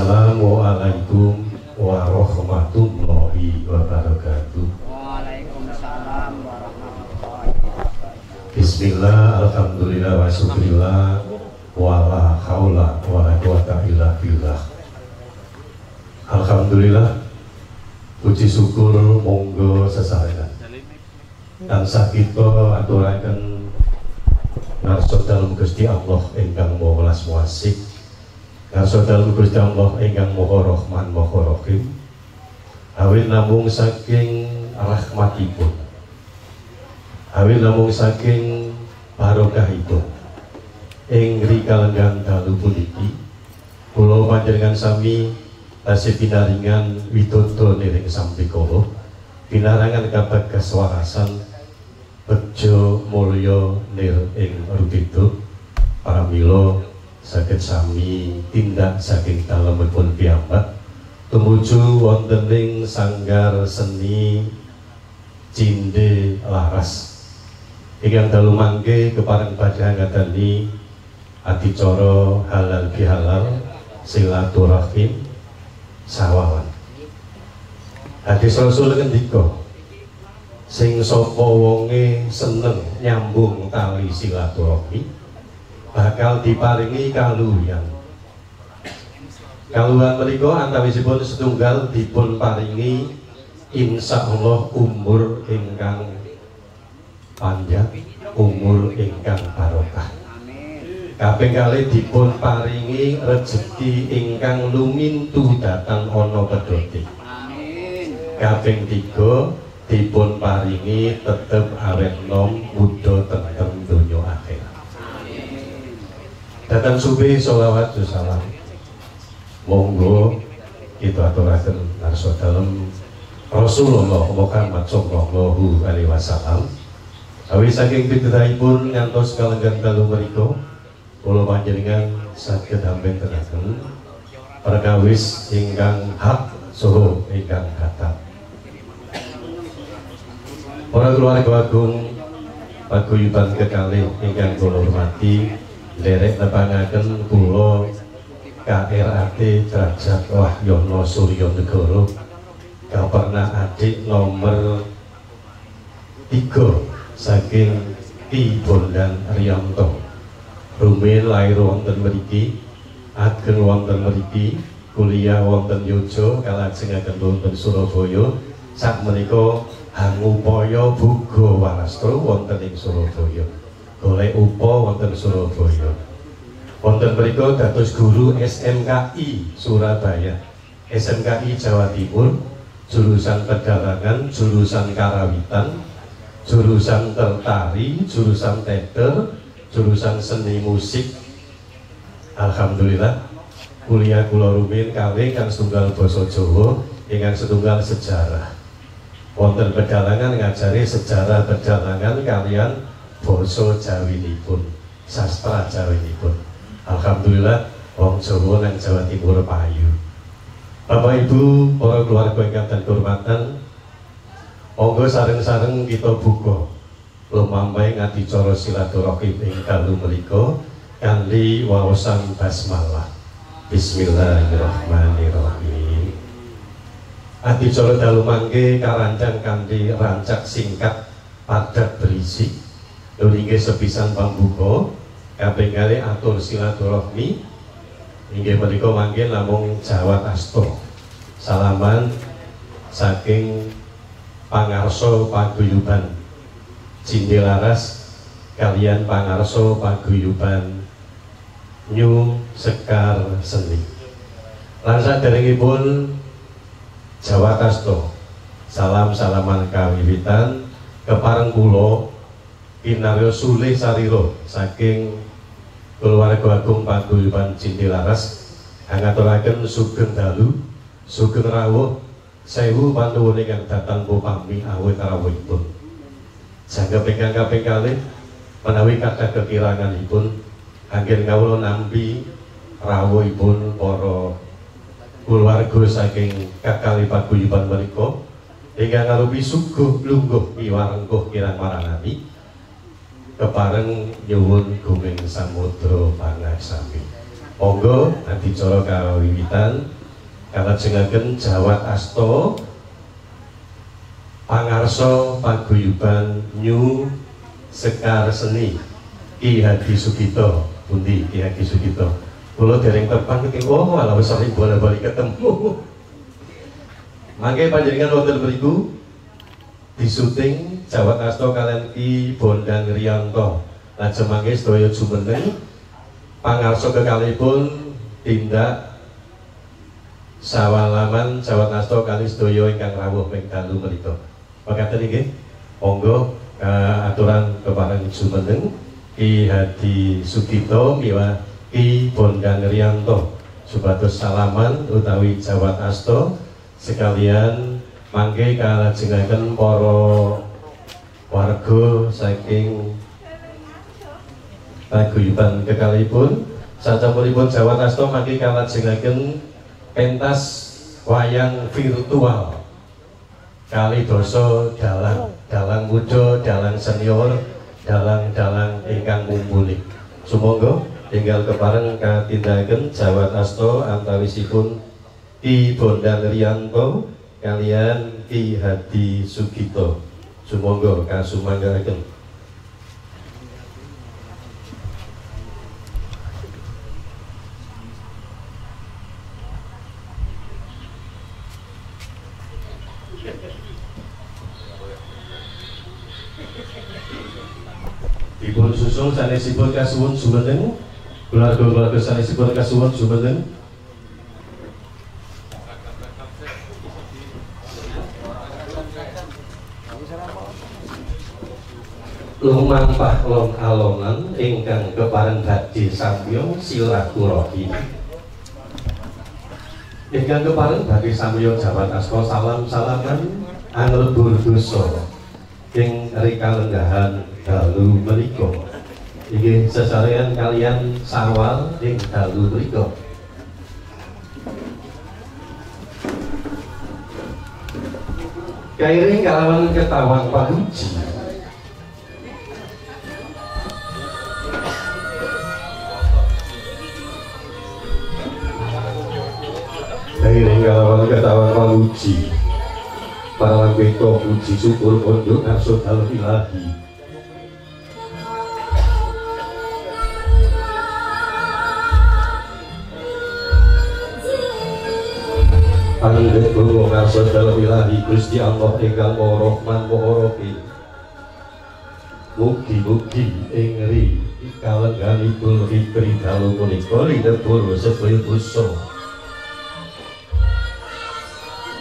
Assalamualaikum warahmatullahi wabarakatuh. Waalaikumsalam warahmatullahi wabarakatuh. Bismillah, alhamdulillah, wa syukurillah, wala haula wala quwata illa billah. Alhamdulillah, puji syukur monggo sesarengan. Dan sakito aturaken ngarsa dalem Gusti Allah ingkang Maha Welas Muasik, ngarsa dalem Gusti Allah ingkang Maha Rahman Maha Rahim, awit namung saking rahmatipun, awit namung saking barokahipun ing rikalenggan dalu puniki kula panjenengan sami tasih pinaringan widodo niring sampikala pinarangan kabagas warasan bejo mulya nir ing rutido pramila saged sami tindak saking dalemipun piyambak tumuju wonten ing sanggar seni Cinde Laras ingkang dalu mangke kepareng badhe ngadani adicara halal bihalal silaturahim sawawan. Hadis Rasul ngendika sing sapa wonge seneng nyambung tali silaturahmi bakal diparingi kaluhuyan. Kaluhuyan menika antawisipun setunggal dipun paringi insyaallah umur ingkang panjang, umur ingkang barokah. Kaping kalih dipun paringi rejeki ingkang lumintu dhateng ana pedhote. Kaping 3 dipun paringi tetep awet nom muda tentang donya akhirat. Datang subi sholawat salam monggo kita aturaken ngarsa dalem Rasulullah Muhammad sallallahu alaihi wasallam. Awi saking pituturipun ngantos kalenggan dalu menika kula panjenengan saged ambentenaken perkawis ingkang hak saha ingkang kathah. Para keluarga agung paguyuban kekalih ingkang kula hormati, nderek nepangaken kula KRAT Derajat Wahyono Suryo Negoro Kaperna adik nomor 3 saking Ki Bondan Riyanto rumiyin lair wonten mriki, ageng wonten mriki, kuliah wonten Yojo, kalajengaken wonten Surabaya, sakmenika hangupaya buga warastra wonten ing Surabaya, golek upa wonten Surabaya. Wonten mriku dados guru SMKI Surabaya, SMKI Jawa Timur, jurusan pedalangan, jurusan karawitan, jurusan tertari, jurusan teater, jurusan seni musik. Alhamdulillah kuliah kula rumiyin kalih kang setunggal basa Jawa, ingkang setunggal sejarah. Wonten pedalangan ngajari sejarah pedalangan kalian basa Jawinipun, sastra Jawinipun. Alhamdulillah wong Jawa nang Jawa Timur payu. Bapak Ibu, para keluarga ingkang dan kehormatan, monggo sareng-sareng kita buka lumampah ngadicara silaturahim ing dalu menika kanthi waosan basmalah. Bismillahirrahmanirrahim. Adicara dalu mangke karancang kanthi rancak singkat padat berisi. Nggih sepisan pambuka kaping kalih atur silaturahmi inggih menika mangke namung jawat asta. Salaman saking pangarsa paguyuban Cinde Laras kalian pangarsa paguyuban New Sekar Seni. Lan saderengipun jawat asta salam-salaman kawiwitan kepareng kula kinarya sulih sarira saking keluarga agung paguyuban Cinde Laras ngaturaken sugeng dalu, sugeng rawuh, sewu panuwun ingkang datang pami awit rawuhipun. Jangga ingkang kaping kalih menawi kathah kekiranganipun anggen kawula nampi rawuhipun para keluarga saking kakali paguyuban menika ingkang arupi suguh lungguh miwarengkuh kirang marangani kepareng nyuwun guming samudra pangaksami. monggo adicara kawiwitan kalajengaken jawat asta pangarsa paguyuban New Sekar Seni Ki Hadi Sugito. Pundi Ki Hadi Sugito? Kula dereng tepang keting malah wis sering bola-bali ketemu. Mangke panjenengan wonten mriku disuting jawat asta kalian Ki Bondang Riyanto. Lajeng mangke sedaya jumeneng pangarsa kekalihipun tindak sawalaman jawat asta kali sedaya ingkang rawuh ping dalu menika. Mekaten nggih. Monggo aturan kepareng jumeneng Ki Hadi Sugito miwah Ki Bondang Riyanto supados salaman utawi jawat asta sekalian mangke kalajengaken para warga saking paguyuban kekalihipun sasampunipun jawat asta mangke kalajengaken pentas wayang virtual kali doso dalang muda, dalang senior, dalang ingkang mumpuni. Sumangga tinggal kepareng katindahaken jawat asta antawisipun Ki Bondang Riyanto kalian Ki Hadi Sugito. Sumangga kasumanggaraken. Dipun susul sanesipun kasuwun jumeneng keluarga-keluarga sanesipun kasuwun jumeneng lumampah long alonan ingkang kepareng badhe samya silaturahim ingkang kepareng badhe samya jawat asta salam-salaman anlebur dosa ing rikalenggahan dalu menika inggih sesarean kalian sawal ing dalu menika kairing kalawan ketawang pamuji kairing kalawan ketawang pamuji para beko puji syukur pondok arsud al-ilahi Panggih Guru Ngarsud al-ilahi Gusti Allah ingkang Maha Rahman Maha Rahim mugi-mugi ing ri kalengganipun fitri dalu punika linebur sedaya dosa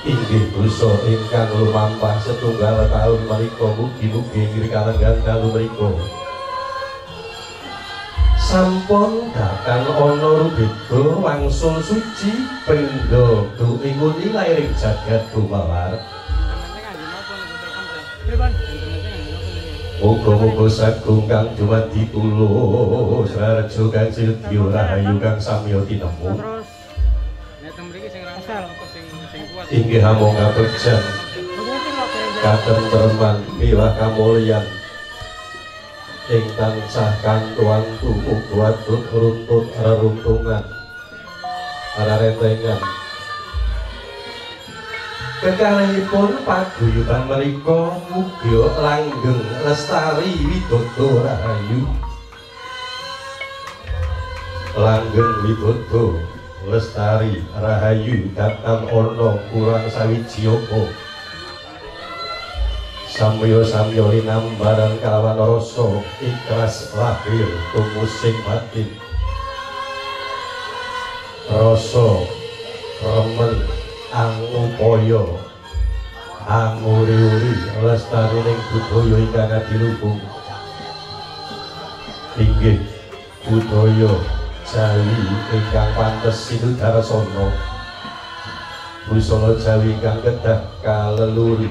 inggih dosa ingkang lumampah setunggal taun menika mugi-mugi ing kalenggan dalu menika sampun datang ana rubeda wangsul suci pindha duinguni lairing jagat dumalar muga-muga sagung kang dumadi tulus raja kang silya rahayu kang samya tinemu inggih amung kabejan katentreman milah kamulyan ing tansah kantuan tumuk waduk runtut reruntungan rarentengan kekalihipun paguyuban menika mugi langgeng lestari widodo rahayu langgeng widodo lestari rahayu datang ana kurang sawiji apa samya linambaran kalawan rasa ikhlas lahir tumusing batin rasa remen angupaya anguri-uri lestarining budaya ingkang adiluhung inggih budaya Jawi ingkang pantes sinudarsana busana Jawi ingkang kedah kaleluri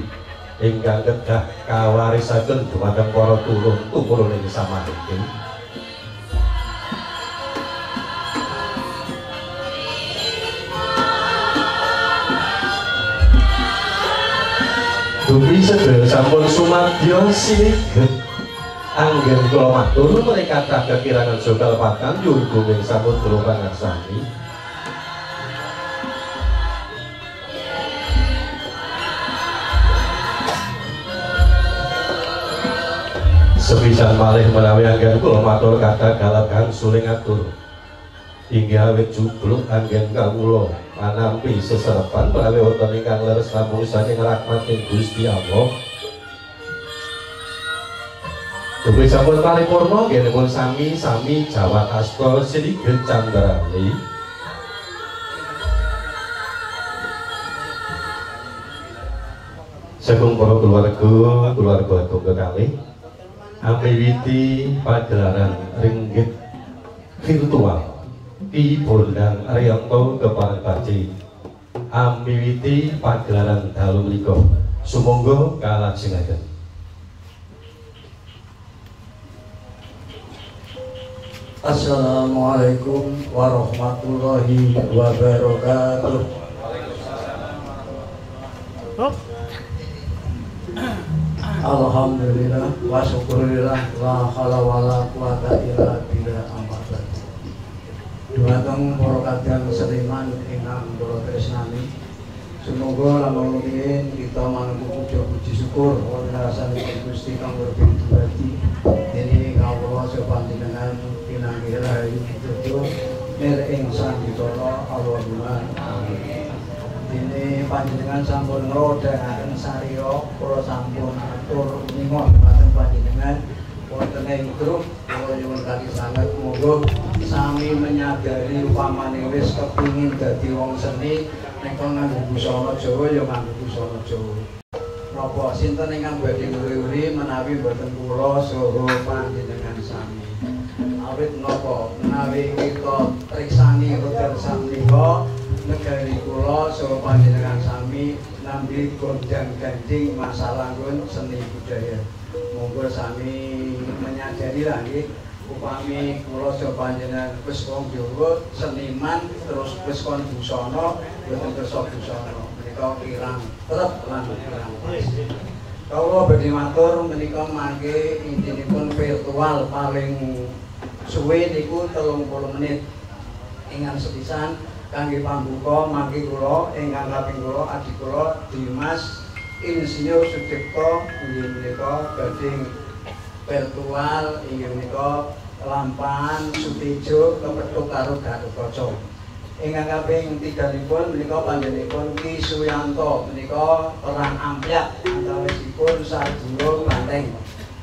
ingkang kedah kawarisaken dumateng para turun-tumurun ing samangking dugi sedaya sampun sumadya siniget Anggen kula matur mereka tak kekirangan jogal patan yurguming samudra pangarsani. Sepisan malih menawi anggen kula matur kathah galakan suling atur. Inggih awit jubluk anggen kawula manampi seserepan menawi wonten ingkang leres namung saking rahmating Gusti Allah. Dugi sampun paripurna nggih sami-sami jawat asta siliget candrali. Sagung para keluarga tunggal kalih amiwiti pagelaran ringgit virtual Ki Bondan Ariyanto keparengkaji amiwiti pagelaran dalu menika sumangga kalajengaken. Assalamualaikum warahmatullahi wabarakatuh. Alhamdulillah wa syukurillah la haula wala quwata illa billah amma ba'du. Dumateng para kadang seniman ingkang kula tresnani, semoga lamun rumiyin kita manunggu puji syukur wonten rasanipun Gusti kang berbudi. Dene kawula sepanjenengan pinanggih rahayu pitutur mir ing sandikala Allahumma amin. Dene panjenengan sampun ngrodhaken sariya kula sampun atur ningon dumateng panjenengan wonten ing grup kula nyuwun kanthi sanget monggo sami menyadari upamane wis kepingin dadi wong seni nek nganggo busana Jawa ya nganggo busana Jawa. Napa sinten ingkang badhe nguri-uri menawi boten kula saha panjenengan sami. Awit napa menawi kita priksani hotel sampika negari kula saha panjenengan sami nampi gondang-ganding masalah seni budaya. Monggo sami menyadari lah nggih upami kula saha panjenengan wis wong Jawa seniman terus wis kon busana boten kersa busana menika kirang trep lan kirang pas. Kawula badhe matur menika mangke intinipun virtual paling suwe niku 30 menit. Ingkang sepisan kangge pambuka mangke kula ingkang kaping kula adik kula Dimas Insinyur Sudipto inggih menika badhe virtual inggih menika lampahan Sutejo kepethuk karo Gatotkaca. Ingkang kaping 3 menika panjenenganipun Ki Suyanto menika perang ampyak antawisipun Sadulur Banteng.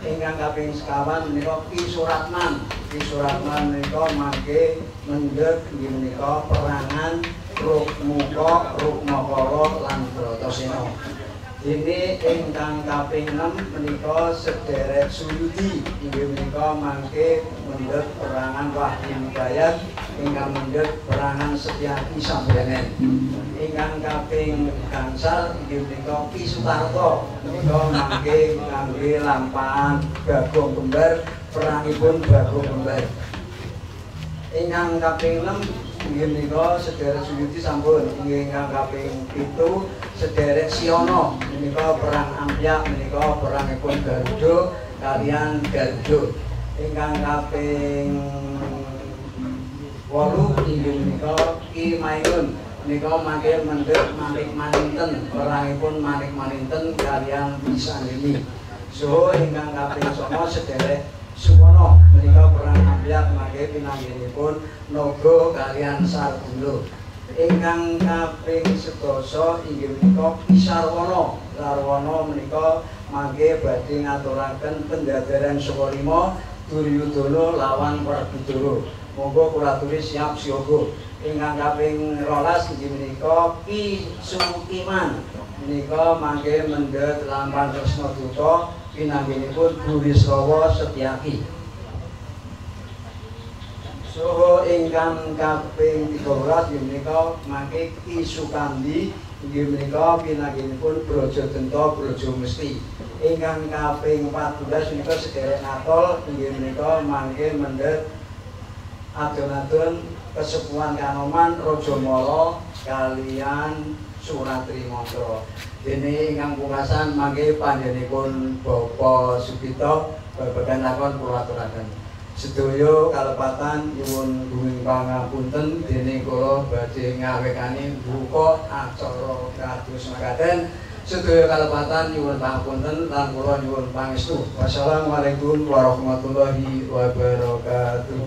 Ingkang kaping 4 menika Ki Suratman. Ki Suratman menika mangke mendhet inggih menika perangan Rukmuka, Rukmakara lan Bratasena. Dene ingkang kaping 6 menika sedherek Suyudi inggih menika mangke mendhet perangan Wahyu Hidayat, ingkang mendhet perangan Setyaki Sambayanen. Ingkang kaping gangsal inggih menika Ki Sutarto menika mangke kangge lampahan Bagong Kembar, perangipun Bagong Kembar. Ingkang kaping 6 inggih menika sedherek Suyudi sampun. Ingkang kaping 7 sedherek Siono menika perang ampyak menika perangipun Garuda kaliyan Garuda. Ingkang kaping 8 inggih menika Ki Mainun menika mangke mendhet Manik Maninten perangipun Manik Maninten kaliyan Pisanggeni. So ingkang kaping 9 sedherek Suwono menika perang ampyak mangke pinanggenipun Naga kaliyan Sarbula. Ingkang kaping 11 inggih menika Ki Sarwana. Sarwana menika mangke badhe ngaturaken pendadaran Sukalima Duryudana lawan Werkudara. Monggo kula aturi siap siaga. Ingkang kaping 12 inggih menika Ki Sukiman. Menika mangke mendhet lampahan Kresnaduta pinanggenipun Burisrawa Setyaki. Saha ingkang kaping 13 inggih menika mangke Ki Sukandi inggih menika pinanggenipun Brajadenta Brajamesti. Ingkang kaping 14 menika sedherek Natol inggih menika mangke mendhet adon-adon Kesepuhan Kanoman Rajamala kaliyan Suratri Mantra. Dene ingkang pungkasan mangke panjenenganipun Bapak Sugito babagan lakon kula aturaken. Sedaya kalepatan nyuwun gunging pangapunten dening kula badhe ngawekani buka acara kados makaten. Sedaya kalepatan nyuwun pangapunten lan kula nyuwun pangestu. Wassalamualaikum warahmatullahi wabarakatuh.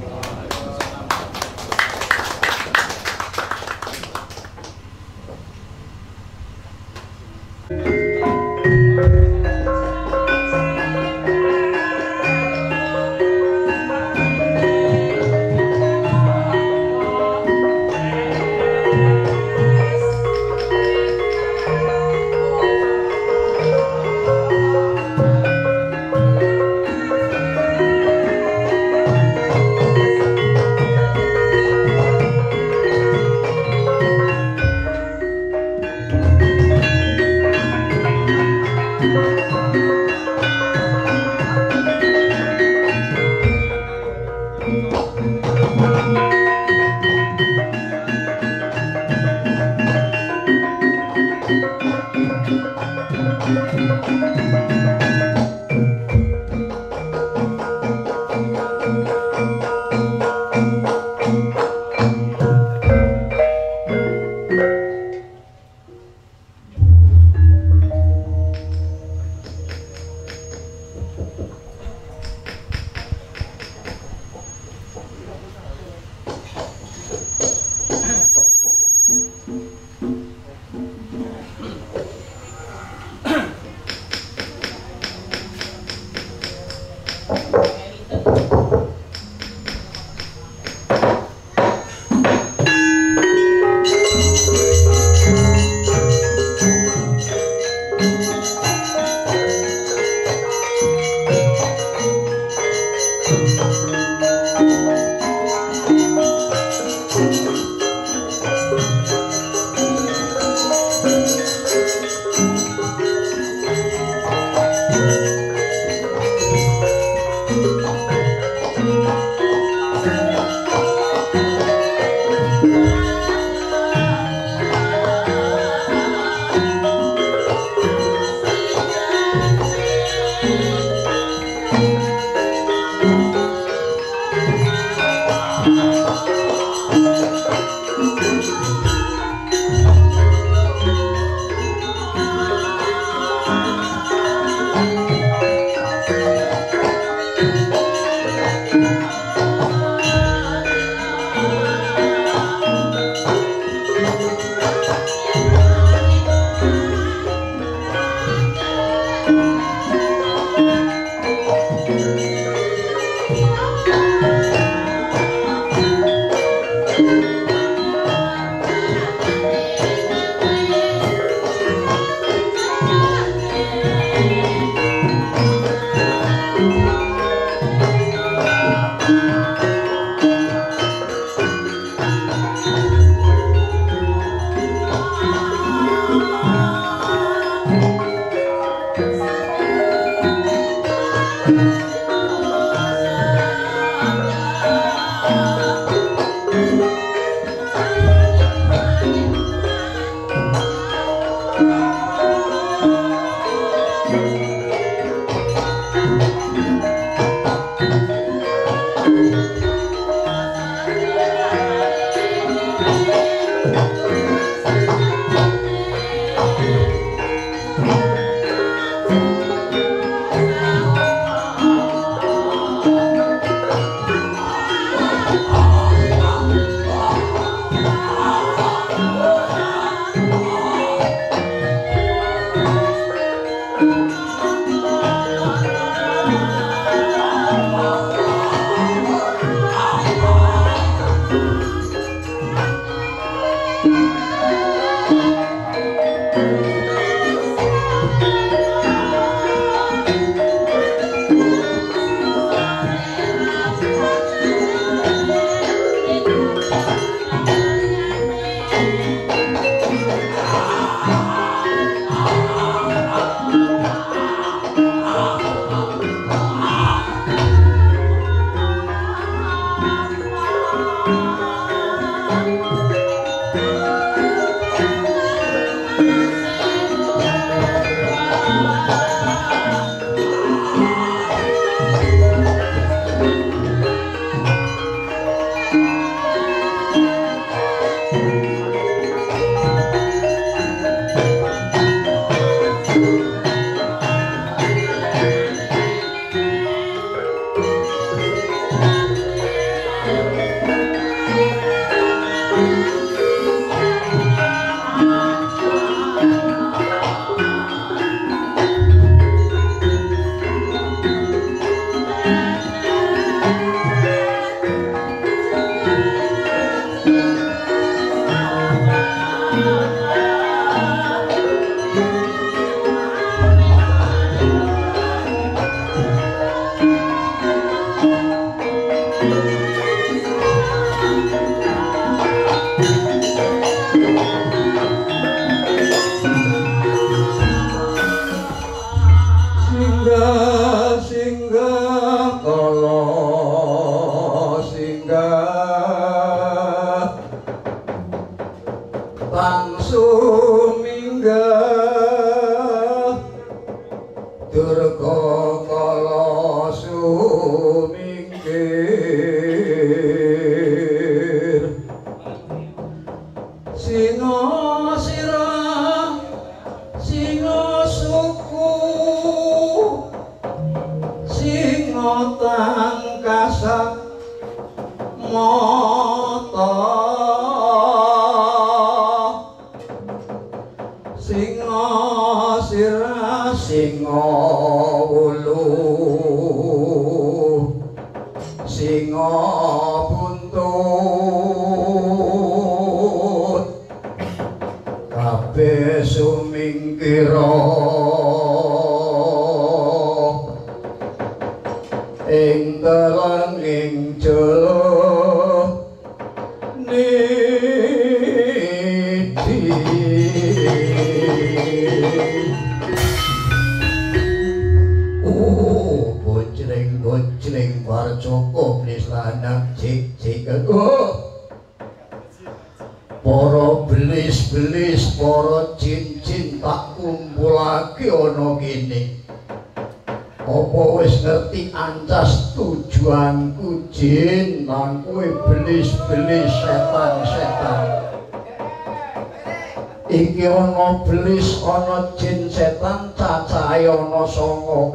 Iki ana belis, ana jin setan, cacahe ana 9.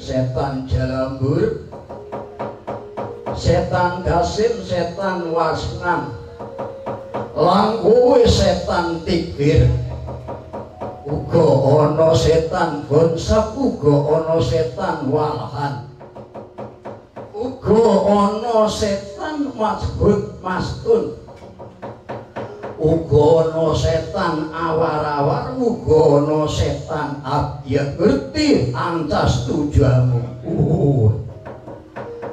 Setan jalambur, setan gasim, setan wasnam, lan kuwi setan tikir. Uga ana setan gonsep, uga ana setan walahan. Uga ana setan masbut mastun. Uga ana setan awar-awar, uga ana setan abiyat. Ngerti ancas tujuanmu.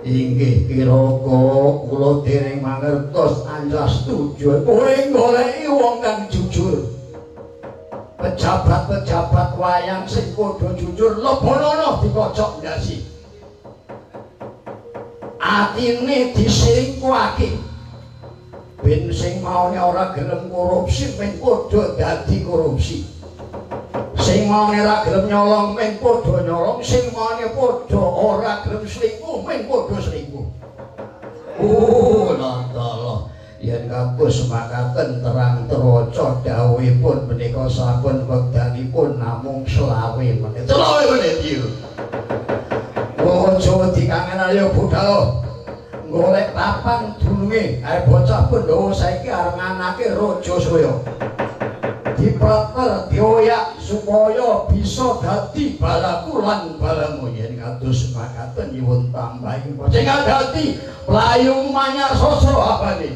Inggih kiraka kula dereng mangertos ancas tujuan. Kowe goleki wong kang jujur. Pejabat-pejabat wayang sing padha jujur lebono dikocok ndasi. Atine diselingkuhake. Ben sing maune ora gelem korupsi men padha dadi korupsi. Sing maune ora gelem nyolong men padha nyolong, sing maune padha ora gelem selingkuh men padha selingkuh. Nantala yen kapus makaten terang teraca dawuhipun menika sampun wekdanipun namung 20 menit. 20 menit iki. Ojo dikangen ayo budal. Golek papan dununge ae bocah Pandhawa saiki arep nganake raja Surya. Diprater dioyak supaya bisa dadi balaku lan balamu. Yen kados makaten nyuwun tambahi sing dadi playung manyar sasra abane.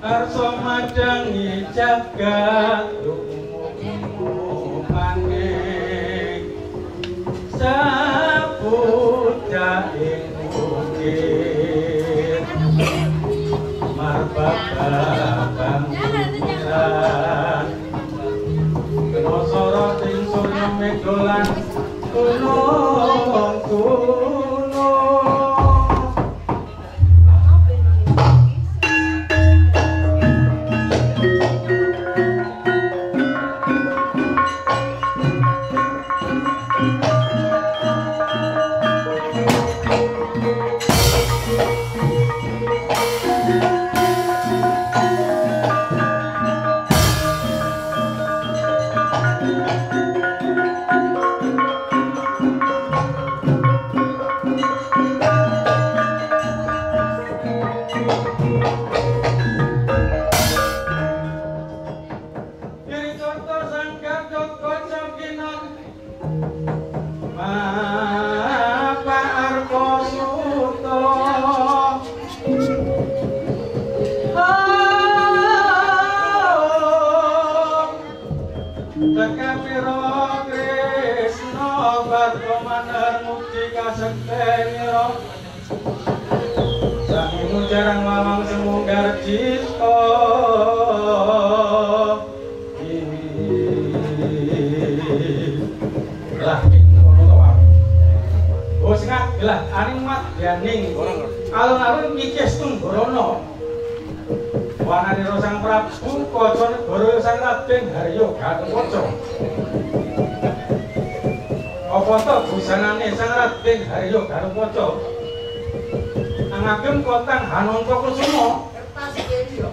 arsa madangi jagat maning saputra ing bukit marbaban pangeran kena sorot ing surya megolan gunung jarang lawang semugar cito lah oh singkat gelah aning mat yaning alun-alun mikis tunggorono wanani rosang prabu koco negoro sang Raden Haryo Gatotkaca apa to busanane sang Raden Haryo Gatotkaca ngagem kotang Hanontokusuma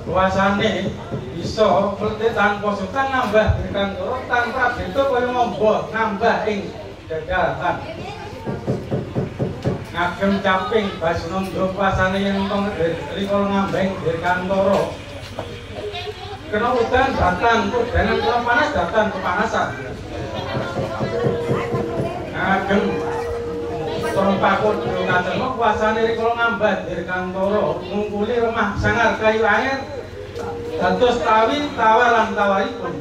kuasane bisa mlete tanpa sultan nambah Dirgantara tanpa beto kaya ngombo nambah ing jagatan ngagem caping Basunanda kuasane yen tong rikala ngambeng Dirgantara kena udan datan udanan kena panas datan kepanasan ngagem Pakut Durunatema kuasane rikala ngambat Dirgantara ngungkuli remah sangar kayu air dados tawi tawar lan tawaripun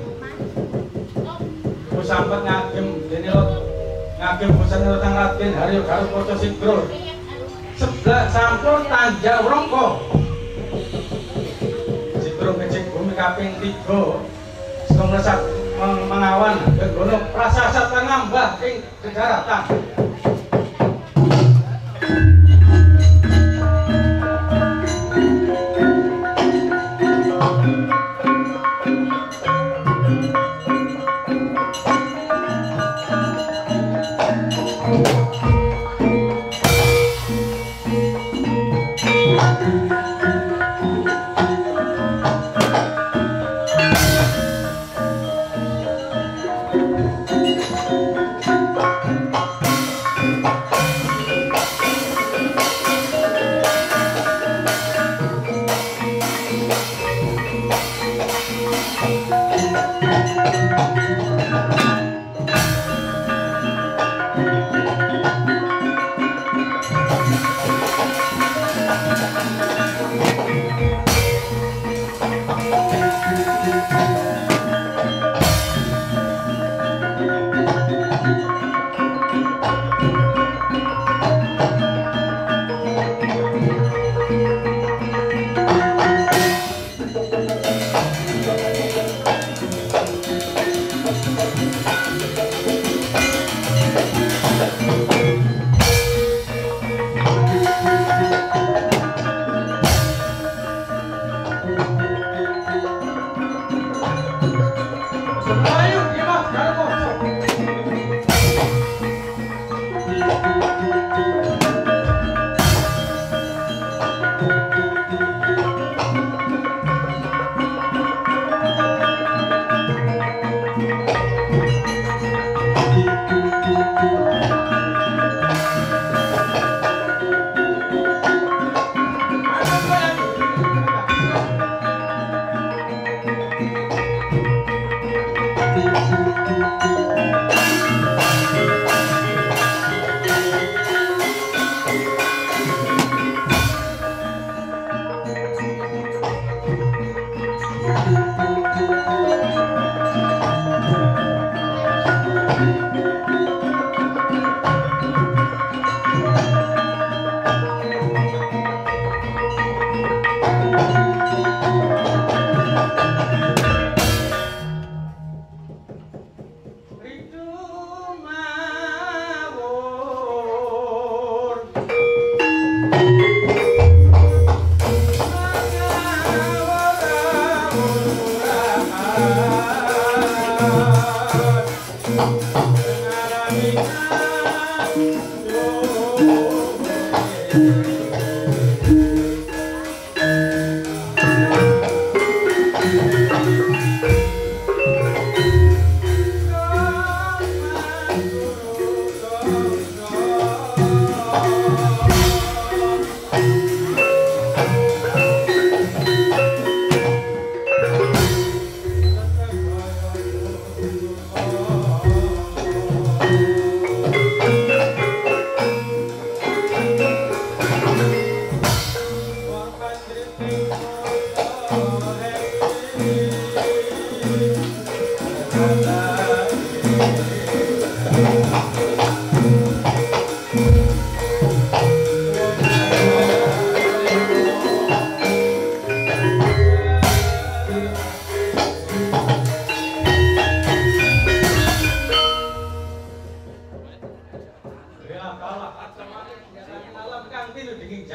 sampet ngagem dene ngagem busane Sang Raden Haryo Gatotkaca Sigro sebelah sampun tanjak rangka Sigro ngecek bumi kaping 3 sumresat mengawan gegono prasasat ngambah ing Gegaratan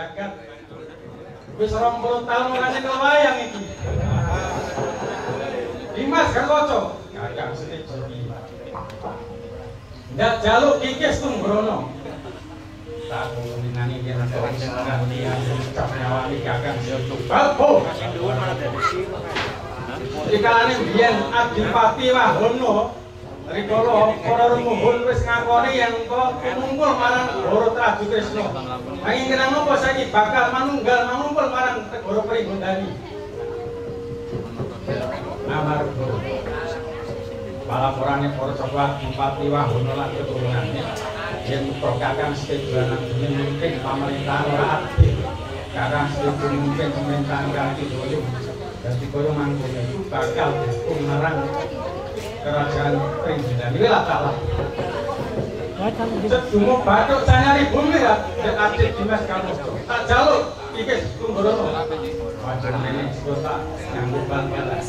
jagat. Wis 20 tahun ora nyekel wayang iki. Dimas Garwoco, kakang Setejo iki. Ndak jaluk kikis Tunggorono. Tak ngulingani yen kok wis nganti cap nyawani kakang Setejo. Balpo. Dikalane biyen Adipati Wahono rikala para rumuhun wis ngakoni yen kok ngumpul marang Negara Traju Tresna. Nanging kenang napa saiki bakal manunggal mangumpul marang Negara Pringgondani. Amarga palaporane para Jawa Adipati Wahono lan keturunane yen kakang Setejo mungkin pamerintahan ora adil. Kakang Setejo mungkin pemerintahan kanthi dolim. Dadi kaya mangkene iku bakal marang kerajaan Pringgondani lah kalah. Sedungo bathuk sanyari bumi lah Adik Dimas Garwoco. Tak jaluk iki Tunggorono. Panjenengane tak nganggo bal-balan.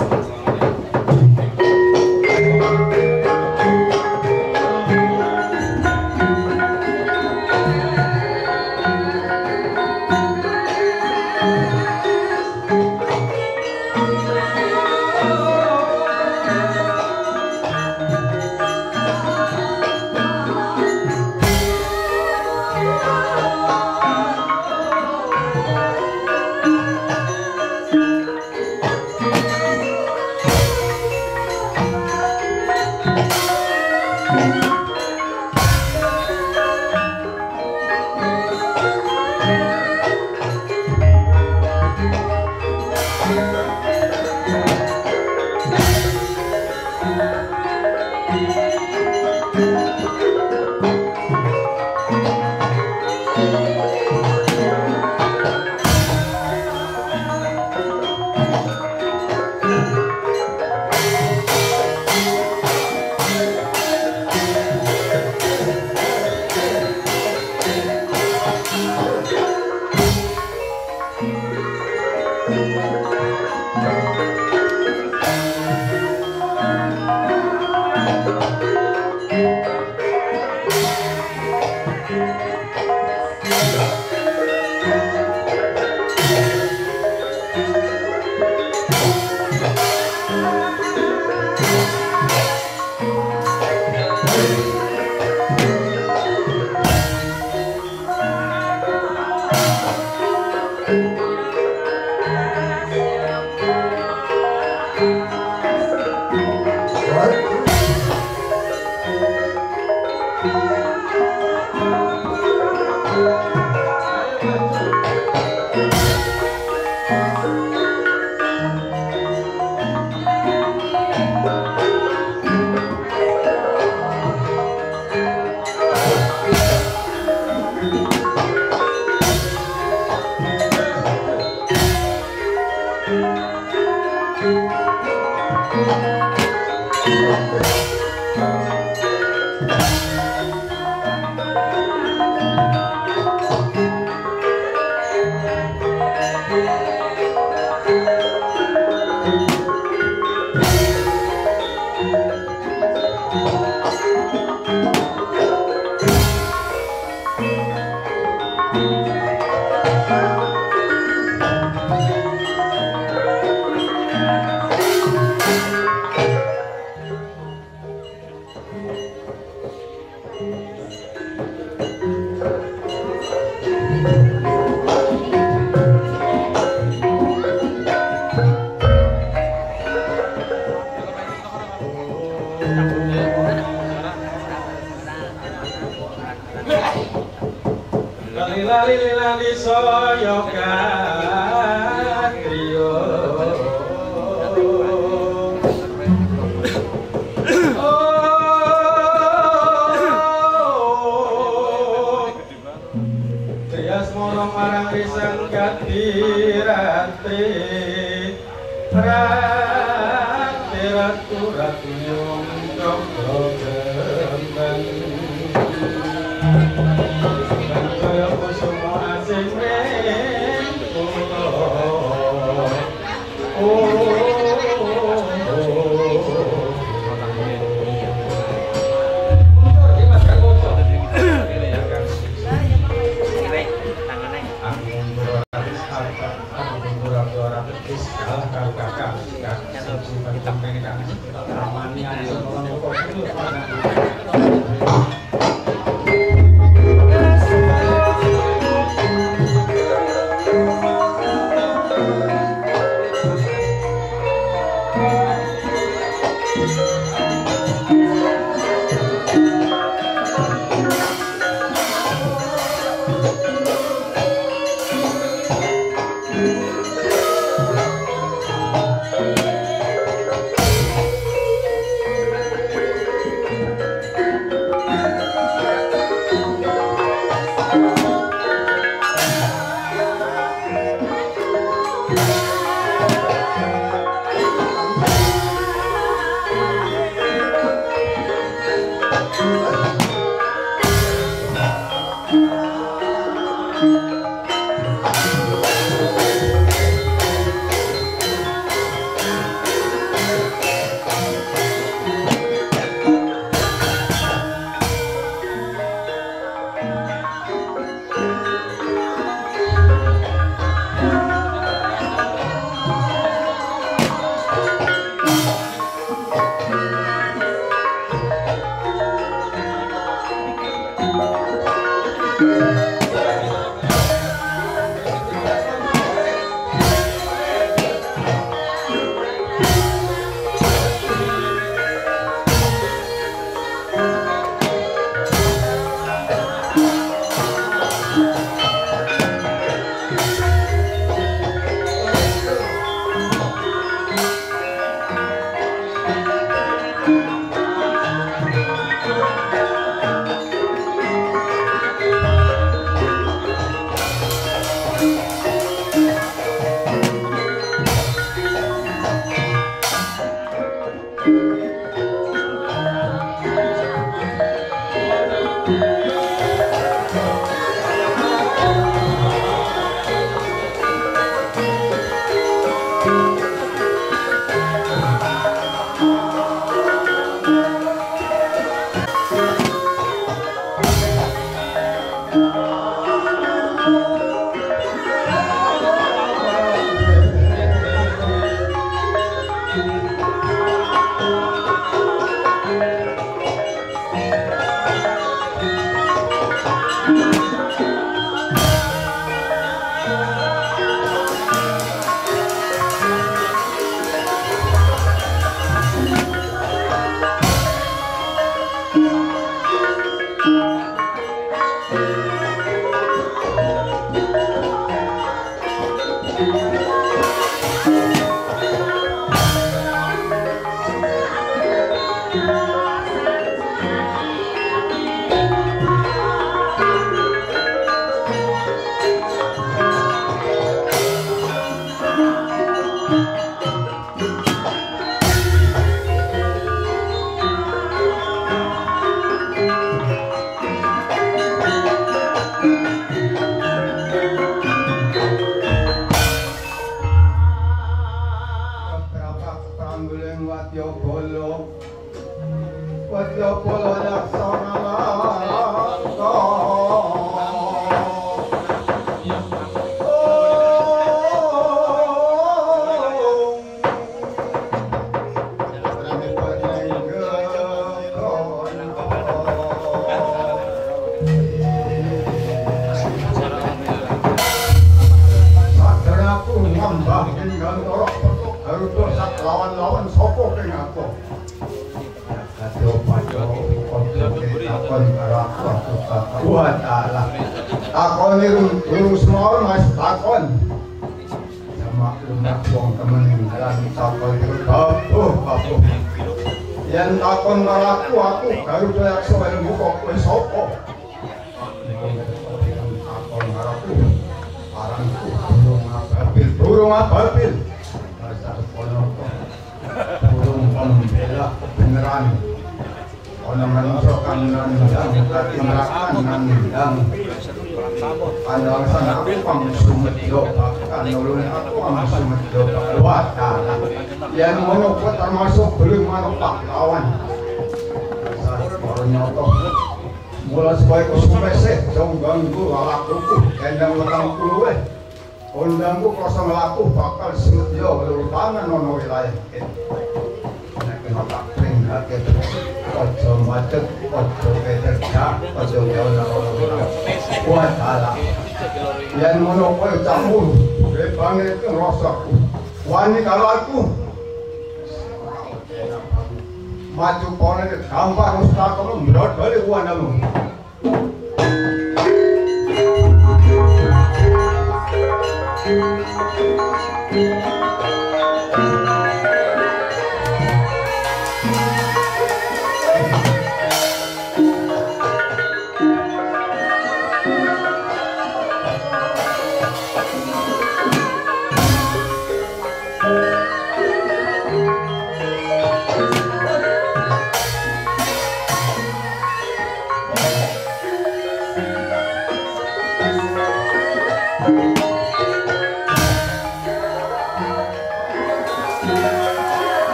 Lali soyo katrio Trias mono marang risan katiratri ratu ratu nyong cokro jemben kaya kusuma asing Yen takon karo aku Garuda Yaksa ilmu kok kowe sapa? Takon karo aku aranku Burung Ababil. Dasar Ponoko. Burung pembela kebenaran. Ana manungsa kang nandhang katinrakan nandhang. Panjangsan aku pangsumedya bakal nulung aku pangsumedya bakal yen ngono kuwi termasuk belum manuk pahlawan. Ternyata mula supaya kusumesih jong ganggu lakuku kendang wetang kuluwe undangku kosong laku bakal semedya lurutangan ana wilayah iki. Nek kena tak pringgake aja macet aja kecerdak aja ana kuat ala yen ngono kowe campur banget rasaku wani kalau aku maju pone gampang ustakono mbrodoli wanamu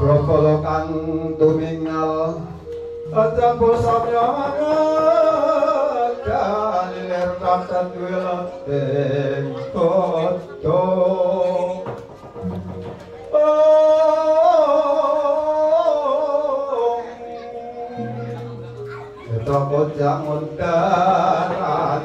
Brokolokan tumingal aja bosamya kalir tantan duel koto kita jangan daratir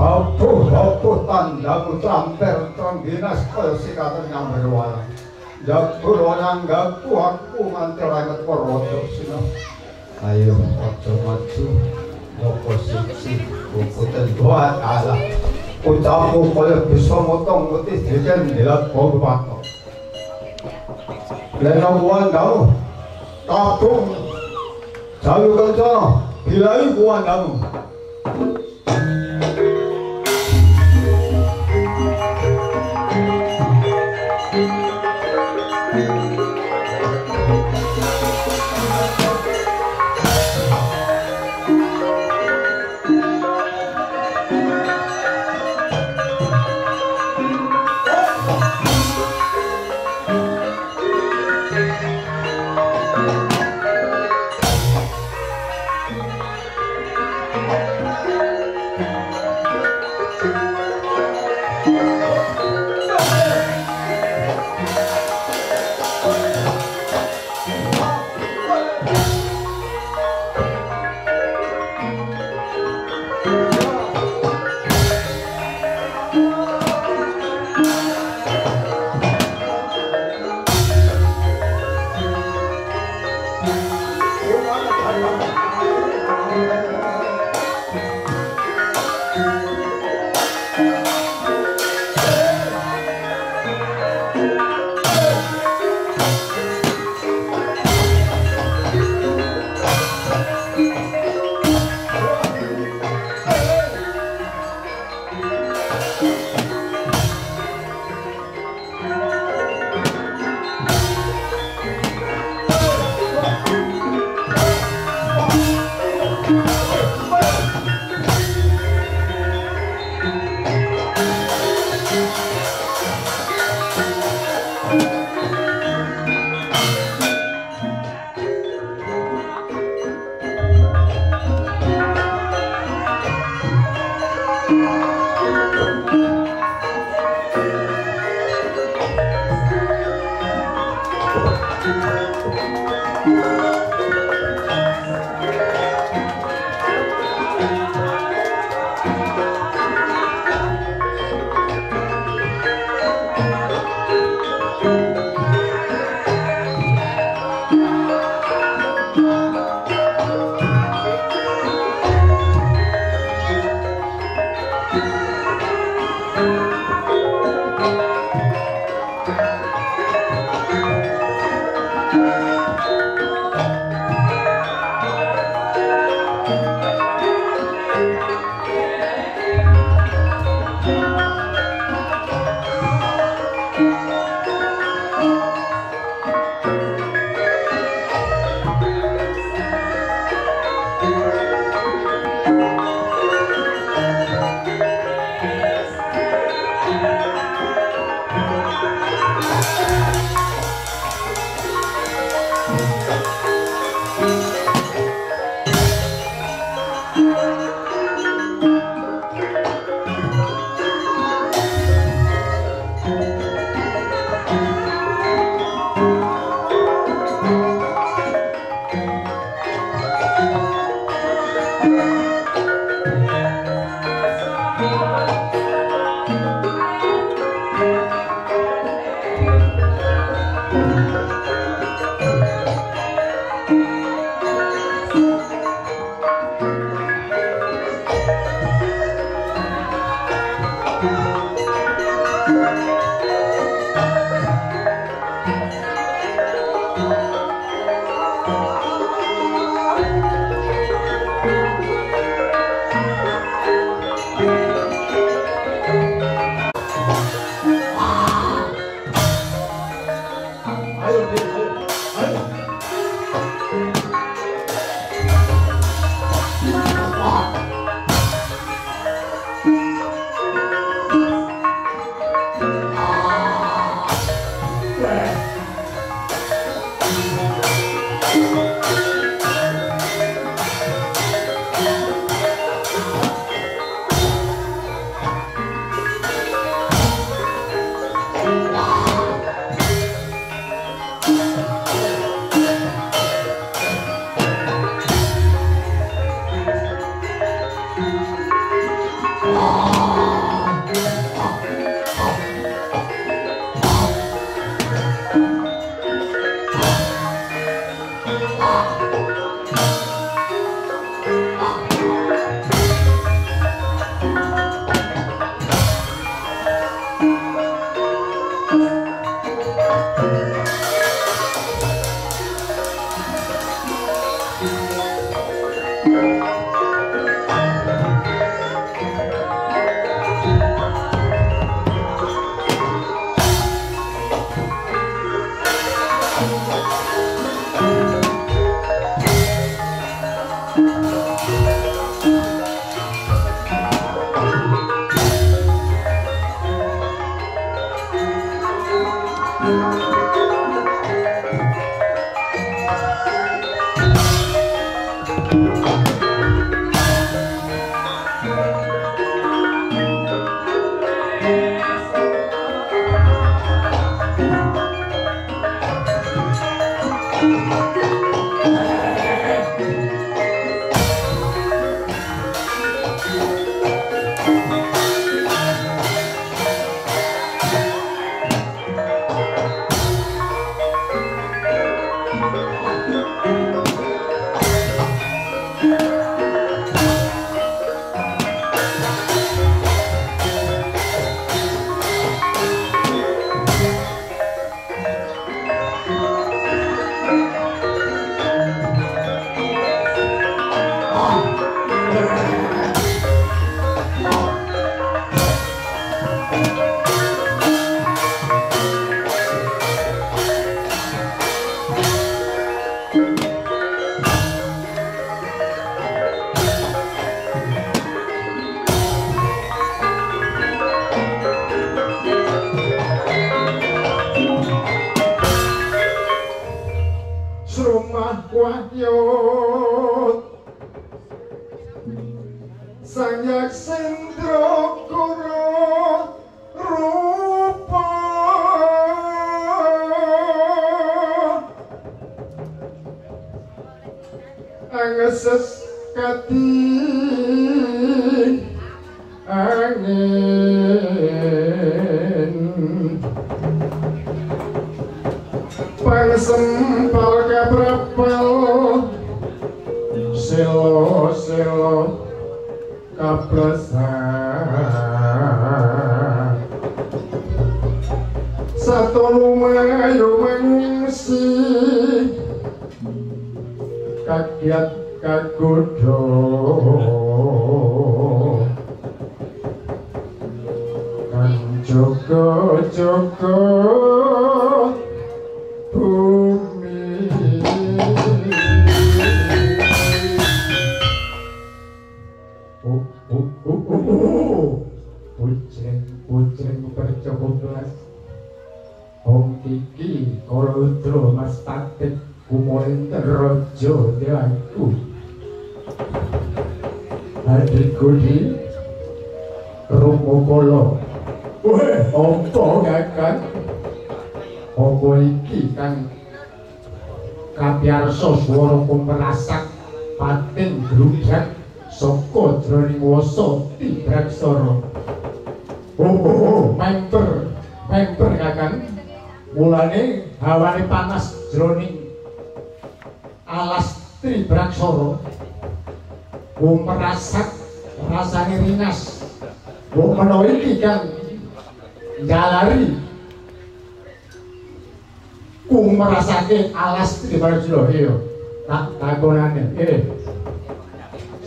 Bauku tandamu tramper trangginas kaya sikatan yang berwarna Jagur orang gaku aku nganti rangat korwodo sino Ayo ojo maju Moko siksi Kukutan doa ala Ucapu kaya bisa motong putih Diken dilat bau bato Lena buan damu Tabung Jalu kencana Bilai buan damu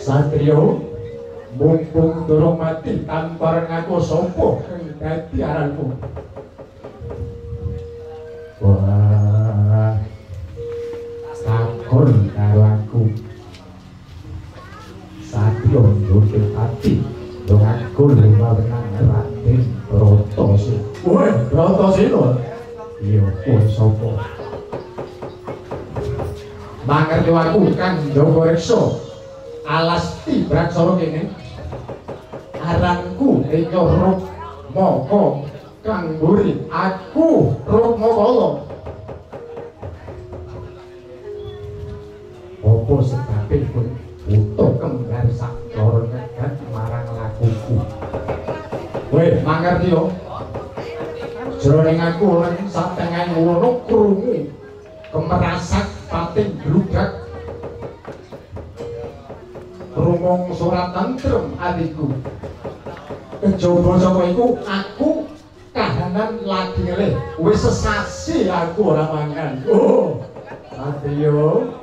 Satrio mumpung durung mati tampar ngaku sopo dadi aranmu. Wah, takon karo aku. Satrio nduwe ati dong aku lima benang Raden Bratasena. Wah, Bratasena. Iya, wis sapa? Mangerti aku Kang Jawa Reksa alas Tibraksara kene. Aranku Eka Rukmaka Kang Mburi, aku Rukmakala. Apa sebabipun butuh kembar saklara nyegat marang lakuku? Weh, mangerti yo. Jroning aku lan satengahe ngono krungu kemerasak pating glugak. Rumong surat tentrem adikku. Kejaba saka iku aku kahanan lagi ngelih. Wis sesasi aku ora mangan. Oh, Adyo.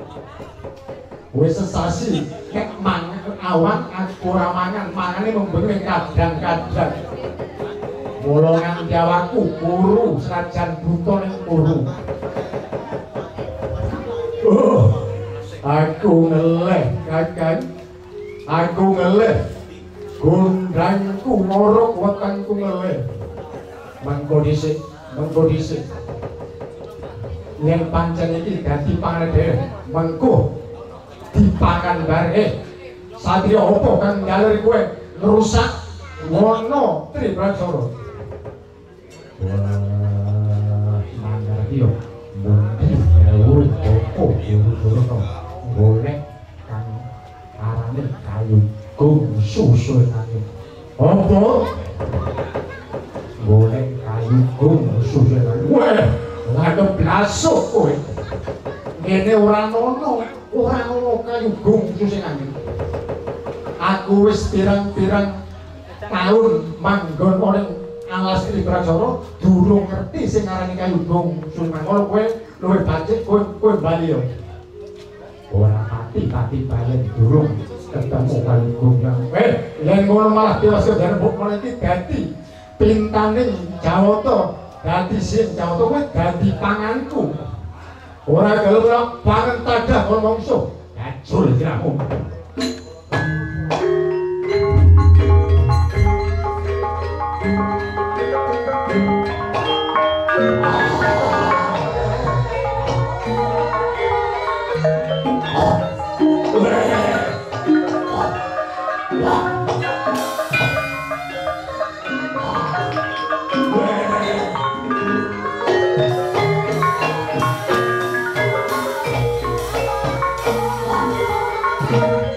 Wis sesasi nek mangan awan aku ora mangan, mangane membengi kadang-kadang. Mula nganti awakku kuru senajan buta ning kuru. Oh, aku ngelih, Kakang. Aku ngelih. Gondangku ngorok wetengku ngelih. Mengko dhisik, yen pancen iki dadi panganan dhewe, mengko dipangan bareng. Satria apa kang njalur kowe ngrusak ngono Tribraksara? Wah, mangerti yo. Mungkin dawuh apa dulu golek kang arane kayu gung susul nanging. Apa? Golek kayu gung susul nanging. Wah, lha blasuk kowe. Ngene ora ono kayu gung susul nanging. Aku wis pirang-pirang tahun manggon ning alas Tribraksara durung ngerti sing ngarani kayu gung susul nanging. Ngono kowe luwih bacik kowe bali yo. Ora pati balen durung ketemu kayu gung yang yen ngono malah biasa direbut mulai iki dadi pintaning Jawata, dadi sing Jawata kowe dadi panganku. Ora gelem pangan tadah kon mongso. Gajul kiramu. Thank you.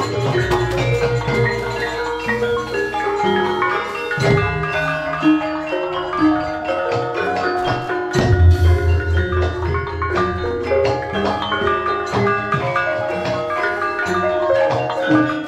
Thank you.